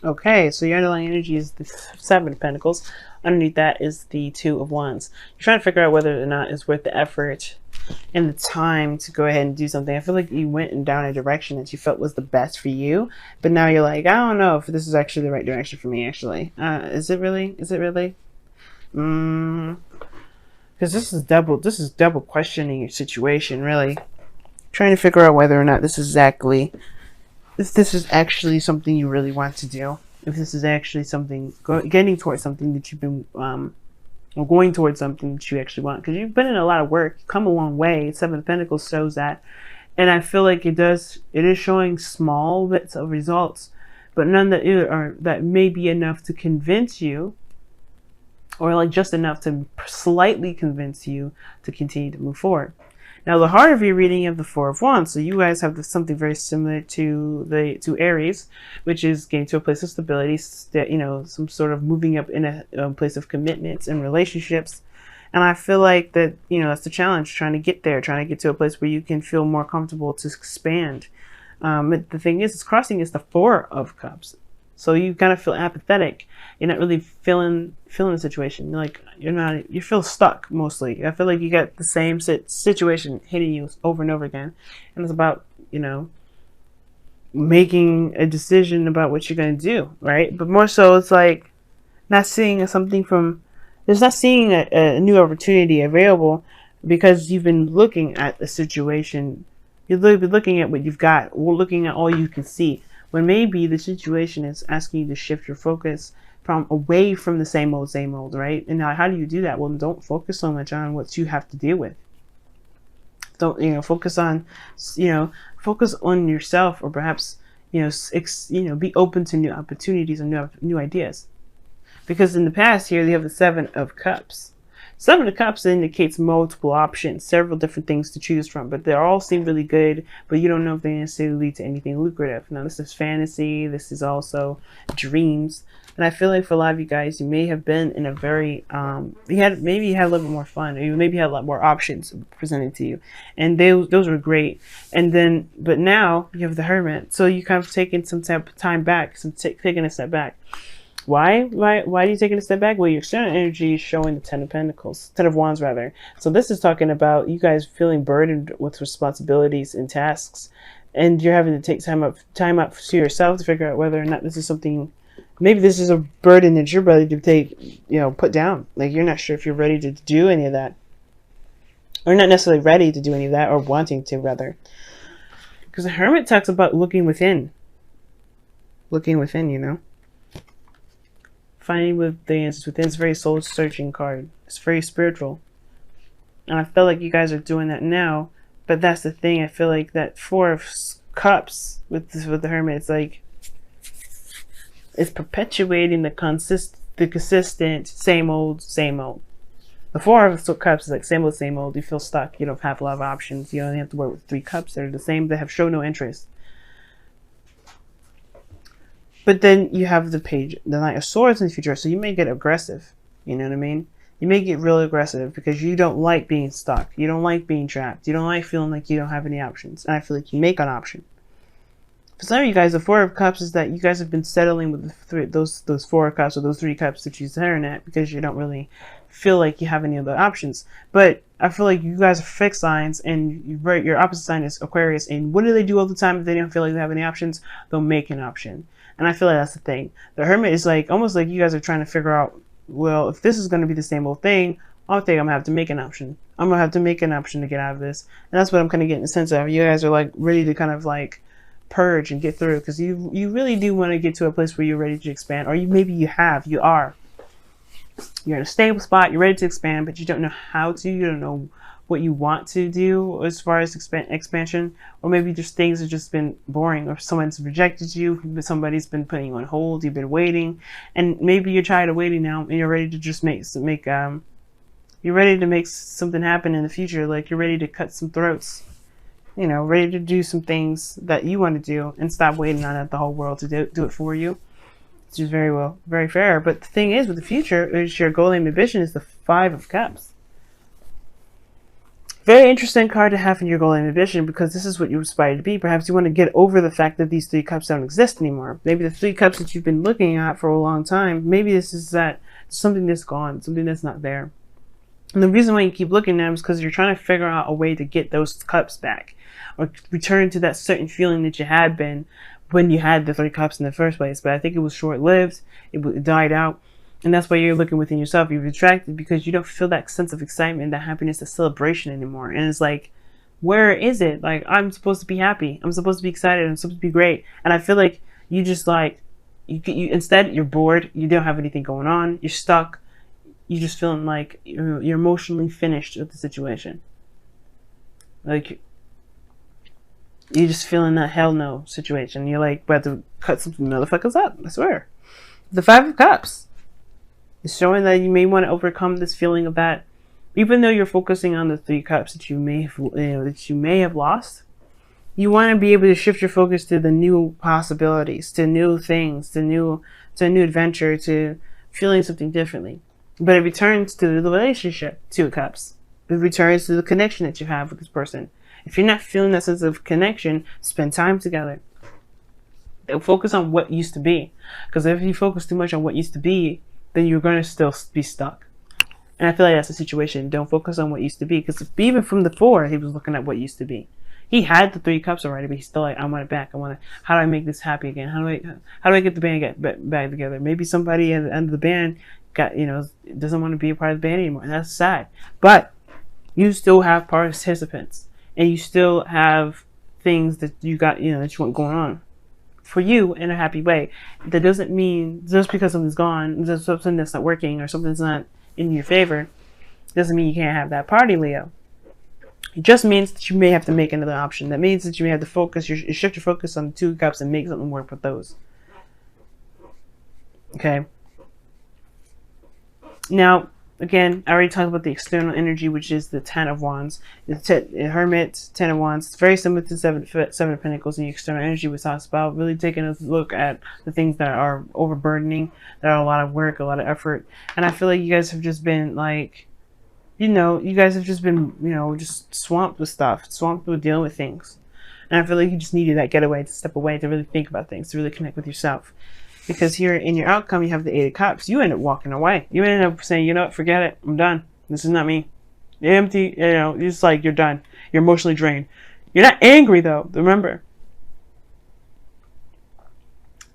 Okay, so your underlying energy is the Seven of Pentacles. Underneath that is the Two of Wands. You're trying to figure out whether or not it's worth the effort and the time to go ahead and do something. I feel like you went in down a direction that you felt was the best for you, but now you're like, I don't know if this is actually the right direction for me, actually. Is it really? Is it really? Because this is double questioning your situation, really. Trying to figure out whether or not this is exactly, if this is actually something you really want to do. If this is actually something, getting towards something that you've been, or going towards something that you actually want. Because you've been in a lot of work, you've come a long way. Seven of Pentacles shows that. And I feel like it is showing small bits of results, but none that are, that may be enough to convince you, or like just enough to slightly convince you to continue to move forward. Now, the heart of your reading of the Four of Wands. So you guys have something very similar to Aries, which is getting to a place of stability, you know, some sort of moving up in a place of commitments and relationships. And I feel like that, you know, that's the challenge, trying to get there, trying to get to a place where you can feel more comfortable to expand. But the thing is, it's crossing is the Four of Cups. So you kind of feel apathetic. You're not really feeling the situation. You feel stuck mostly. I feel like you got the same situation hitting you over and over again. And it's about, you know, making a decision about what you're going to do, right? But more so, it's like not seeing something from, there's not seeing a new opportunity available because you've been looking at the situation. You've been looking at what you've got, or looking at all you can see. When maybe the situation is asking you to shift your focus from away from the same old, right? And now, how do you do that? Well, don't focus so much on what you have to deal with. Don't, you know, focus on yourself, or perhaps, be open to new opportunities and new ideas. Because in the past here, they have the Seven of Cups. Seven of Cups indicates multiple options, several different things to choose from, but they all seem really good, but you don't know if they necessarily lead to anything lucrative. Now, this is fantasy. This is also dreams. And I feel like for a lot of you guys, you may have been in a very, you had a little bit more fun, or you maybe had a lot more options presented to you. And those were great. And then, but now you have the Hermit. So you kind of taking some time back, taking a step back. Why are you taking a step back? Well, your external energy is showing the Ten of Wands rather. So this is talking about you guys feeling burdened with responsibilities and tasks, and you're having to take time up to yourself to figure out whether or not this is something, maybe this is a burden that you're ready to take, put down. Like, you're not sure if you're ready to do any of that, or not necessarily ready to do any of that, or wanting to rather. Because the Hermit talks about looking within, finding with the answers within. It's a very soul searching card. It's very spiritual. And I feel like you guys are doing that now. But that's the thing. I feel like that Four of Cups with the Hermit, it's like it's perpetuating the consistent same old. The Four of Cups is like same old. You feel stuck. You don't have a lot of options. You only have to work with 3 cups that are the same, that have shown no interest. But then you have the Knight of Swords in the future, so you may get aggressive. You know what I mean? You may get really aggressive because you don't like being stuck. You don't like being trapped. You don't like feeling like you don't have any options. And I feel like you make an option. For some of you guys, the Four of Cups is that you guys have been settling with those 4 cups, or those 3 cups that you're staring at, because you don't really feel like you have any other options. But I feel like you guys are fixed signs, and your opposite sign is Aquarius. And what do they do all the time if they don't feel like they have any options? They'll make an option. And I feel like that's the thing. The Hermit is like almost like you guys are trying to figure out, well, if this is going to be the same old thing, I think I'm going to have to make an option. I'm going to have to make an option to get out of this. And that's what I'm kind of getting a sense of. You guys are like ready to kind of like purge and get through, because you really do want to get to a place where you're ready to expand, or you're in a stable spot, you're ready to expand, but you don't know how to, you don't know what you want to do as far as expansion, or maybe just things have just been boring, or someone's rejected you, somebody's been putting you on hold, you've been waiting, and maybe you're tired of waiting now, and you're ready to just you're ready to make something happen in the future. Like, you're ready to cut some throats, ready to do some things that you want to do and stop waiting on the whole world to do it for you. Which is very fair. But the thing is, with the future, is your goal and ambition is the Five of Cups. Very interesting card to have in your goal and ambition, because this is what you aspire to be. Perhaps you want to get over the fact that these 3 cups don't exist anymore. Maybe the 3 cups that you've been looking at for a long time, maybe this is that something that's gone, something that's not there. And the reason why you keep looking at them is because you're trying to figure out a way to get those cups back, or return to that certain feeling that you had been when you had the 3 cups in the first place. But I think it was short-lived. It died out. And that's why you're looking within yourself. You're retracted because you don't feel that sense of excitement, that happiness, that celebration anymore. And it's like, where is it? Like, I'm supposed to be happy. I'm supposed to be excited. I'm supposed to be great. And I feel like you just like, you instead, you're bored. You don't have anything going on. You're stuck. You're just feeling like you're emotionally finished with the situation. Like, you're just feeling that hell no situation. You're like, about to cut some motherfuckers up. I swear. The 5 of Cups. It's showing that you may want to overcome this feeling of that, even though you're focusing on the 3 cups that you may have lost. You want to be able to shift your focus to the new possibilities, to new things, to a new adventure, to feeling something differently. But it returns to the relationship, 2 of Cups. It returns to the connection that you have with this person. If you're not feeling that sense of connection, spend time together. Focus on what used to be, because if you focus too much on what used to be, then you're going to still be stuck. And I feel like that's the situation. Don't focus on what used to be. Because even from the 4, he was looking at what used to be. He had the 3 cups already, but he's still like, I want it back. How do I make this happy again? How do I get the band back together? Maybe somebody at the end of the band doesn't want to be a part of the band anymore. And that's sad. But you still have participants. And you still have things that you got, that you want going on for you in a happy way. That doesn't mean just because something's gone, just something that's not working or something's not in your favor, doesn't mean you can't have that party, Leo. It just means that you may have to make another option. That means that you may have to focus, you shift your focus on the 2 cups and make something work with those. Okay. Now, again, I already talked about the external energy, which is the 10 of Wands. The Hermit, 10 of Wands. It's very similar to 7 of Pentacles in the external energy, we talked about. Really taking a look at the things that are overburdening, that are a lot of work, a lot of effort. And I feel like you guys have just been like, you guys have just been, just swamped with stuff, swamped with dealing with things. And I feel like you just needed that getaway, to step away, to really think about things, to really connect with yourself. Because here in your outcome, you have the 8 of Cups. You end up walking away. You end up saying, you know what, forget it. I'm done. This is not me. You're empty. You're just like, you're done. You're emotionally drained. You're not angry, though. Remember.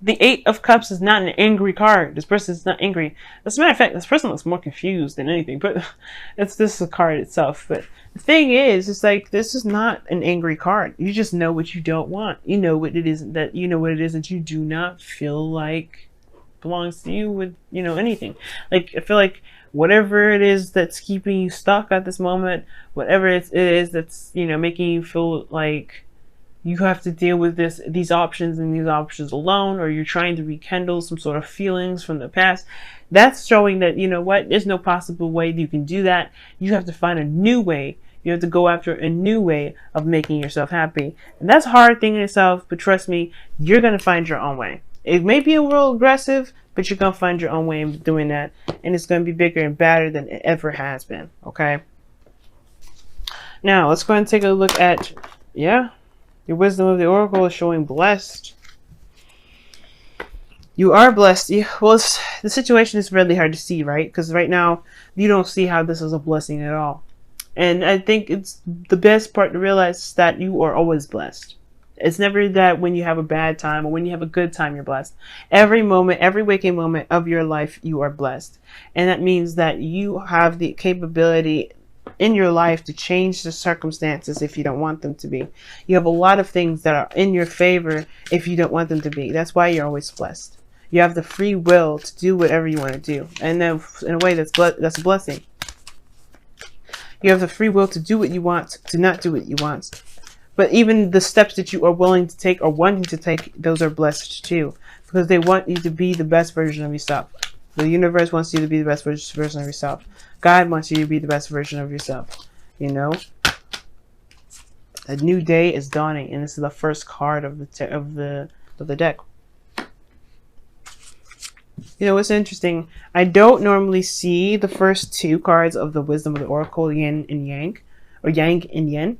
The 8 of Cups is not an angry card. This person is not angry. As a matter of fact, this person looks more confused than anything. But this is a card itself. But the thing is, it's like, this is not an angry card. You just know what you don't want. You know what it is that you do not feel like belongs to you with, anything. Like, I feel like whatever it is that's keeping you stuck at this moment, whatever it is that's, making you feel like you have to deal with these options alone, or you're trying to rekindle some sort of feelings from the past, that's showing that, there's no possible way you can do that. You have to find a new way. You have to go after a new way of making yourself happy. And that's a hard thing in itself, but trust me, you're going to find your own way. It may be a little aggressive, but you're going to find your own way of doing that. And it's going to be bigger and badder than it ever has been. Okay. Now, let's go ahead and take a look at, your wisdom of the oracle is showing blessed. You are blessed. Well, the situation is really hard to see, right? Because right now, you don't see how this is a blessing at all. And I think it's the best part to realize is that you are always blessed. It's never that when you have a bad time or when you have a good time, you're blessed. Every moment, every waking moment of your life, you are blessed. And that means that you have the capability in your life to change the circumstances if you don't want them to be. You have a lot of things that are in your favor if you don't want them to be. That's why you're always blessed. You have the free will to do whatever you want to do. And then in a way that's a blessing. You have the free will to do what you want, to not do what you want. But even the steps that you are willing to take or wanting to take, those are blessed too. Because they want you to be the best version of yourself. The universe wants you to be the best version of yourself. God wants you to be the best version of yourself. A new day is dawning, and this is the first card of the deck. What's interesting? I don't normally see the first 2 cards of the wisdom of the oracle, yin and yang. or yang and yin,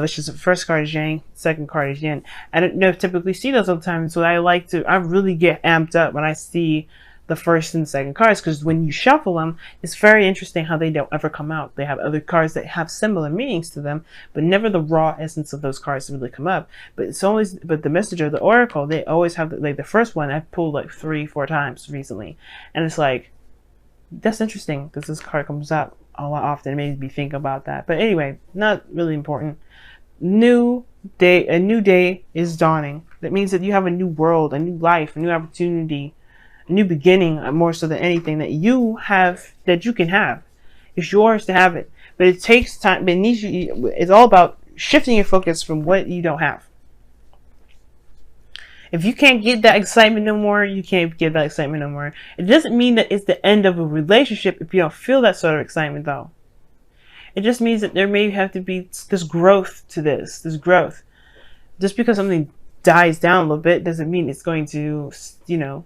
which is the first card is yang, second card is yin. I don't know, typically see those all the time, so I really get amped up when I see the first and second cards, because when you shuffle them, it's very interesting how they don't ever come out. They have other cards that have similar meanings to them, but never the raw essence of those cards really come up. But it's always, but the messenger, the oracle, they always have like the first one I've pulled like 3-4 times recently, and it's like, that's interesting that this card comes up a lot often. It made me think about that. But anyway, not really important. New day, a new day is dawning. That means that you have a new world, a new life, a new opportunity, a new beginning, more so than anything that you have, that you can have. It's yours to have it, but it takes time. But it needs you. It's all about shifting your focus from what you don't have. If you can't get that excitement no more, you can't get that excitement no more. It doesn't mean that it's the end of a relationship if you don't feel that sort of excitement, though. It just means that there may have to be this growth to this growth. Just because something dies down a little bit doesn't mean it's going to, you know,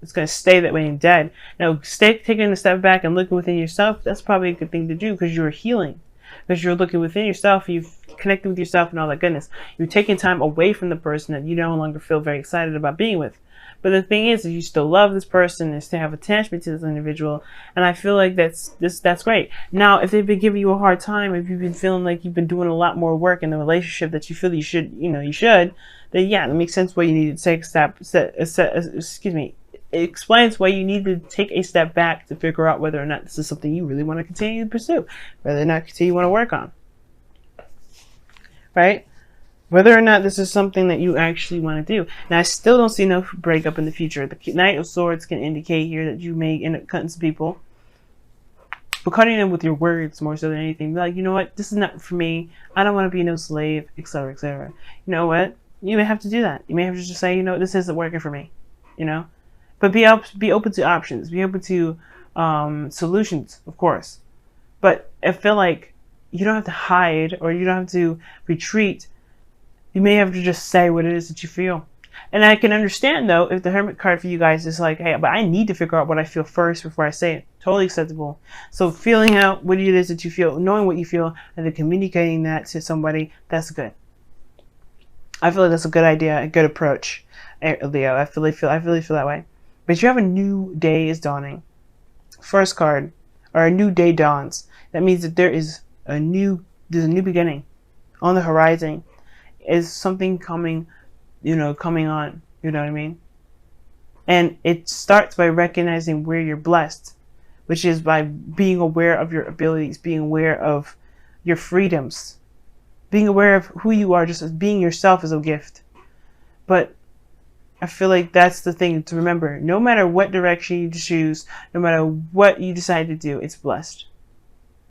it's going to stay that way and dead. Now, taking a step back and looking within yourself, that's probably a good thing to do, because you're healing. Because you're looking within yourself, you've connected with yourself and all that goodness. You're taking time away from the person that you no longer feel very excited about being with. But the thing is you still love this person and still have attachment to this individual. And I feel like that's great. Now, if they've been giving you a hard time, if you've been feeling like you've been doing a lot more work in the relationship that you feel you should, then yeah, it makes sense why you need to take a step, it explains why you need to take a step back to figure out whether or not this is something you really want to continue to pursue, whether or not you want to work on, right? Whether or not this is something that you actually want to do. Now, I still don't see no breakup in the future. The Knight of Swords can indicate here that you may end up cutting some people, but cutting them with your words more so than anything. Be like, you know what, this is not for me. I don't want to be no slave, etc., etc. You know what? You may have to do that. You may have to just say, you know, this isn't working for me. You know. But be open to options. Be open to solutions, of course. But I feel like you don't have to hide, or you don't have to retreat. You may have to just say what it is that you feel. And I can understand, though, if the Hermit card for you guys is like, hey, but I need to figure out what I feel first before I say it. Totally acceptable. So feeling out what it is that you feel, knowing what you feel, and then communicating that to somebody, that's good. I feel like that's a good idea, a good approach, Leo. I really feel that way. But you have a new day is dawning. First card, or a new day dawns. That means that there's a new beginning on the horizon. Is something coming, coming on. You know what I mean? And it starts by recognizing where you're blessed, which is by being aware of your abilities, being aware of your freedoms, being aware of who you are, just as being yourself is a gift. But I feel like that's the thing to remember. No matter what direction you choose, no matter what you decide to do, it's blessed.